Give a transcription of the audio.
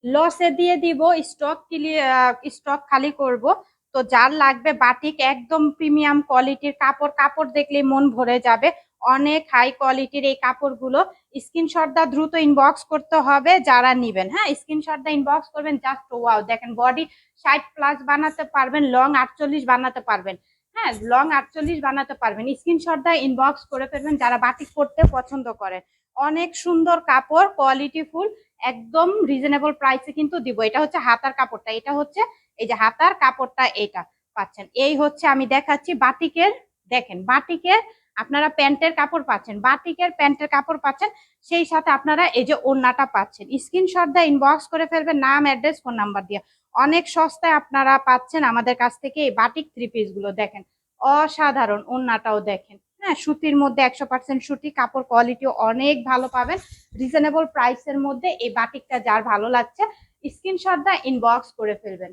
লসে দিয়ে দিব, স্টক খালি করব। তো যার লাগবে বাটিক একদম প্রিমিয়াম কোয়ালিটির কাপড়, কাপড় দেখলেই মন ভরে যাবে। অনেক হাই কোয়ালিটির এই কাপড়গুলো। স্ক্রিনশট দা দ্রুত ইনবক্স করতে হবে যারা নিবেন। হ্যাঁ, স্ক্রিনশট দা ইনবক্স করবেন। জাস্ট ওয়াও, দেখেন বডি 60+ বানাতে পারবেন, লং 48 বানাতে পারবেন। হ্যাঁ, লং 48 বানাতে পারবেন। স্ক্রিনশট দা ইনবক্স করে ফেলবেন যারা বাটিক পরতে পছন্দ করেন। অনেক সুন্দর কাপড়, কোয়ালিটি ফুল, একদম রিজনেবল প্রাইসে কিন্তু দিব। এটা হচ্ছে হাতার কাপড়টা, এটা হচ্ছে এই যে হাতার কাপড়টা, এটা পাচ্ছেন। এই হচ্ছে আমি দেখাচ্ছি বাটিকের। দেখেন বাটিকের আপনারা প্যান্টের কাপড় পাচ্ছেন, বাটিকের প্যান্টের কাপড় পাচ্ছেন, সেই সাথে আপনারা এই যে ওড়নাটা পাচ্ছেন। স্ক্রিনশট দিয়ে ইনবক্স করে ফেলবেন নাম, অ্যাড্রেস, ফোন নাম্বার দিয়ে। অনেক সস্তায় আপনারা পাচ্ছেন আমাদের কাছ থেকে এই বাটিক 3 পিস গুলো। দেখেন অসাধারণ, ওড়নাটাও দেখেন। হ্যাঁ, সুতির মধ্যে 100% সুতি কাপড়, কোয়ালিটিও অনেক ভালো পাবেন রিজনেবল প্রাইসের মধ্যে। এই বাটিকটা যার ভালো লাগছে স্ক্রিনশট দা ইনবক্স করে ফেলবেন।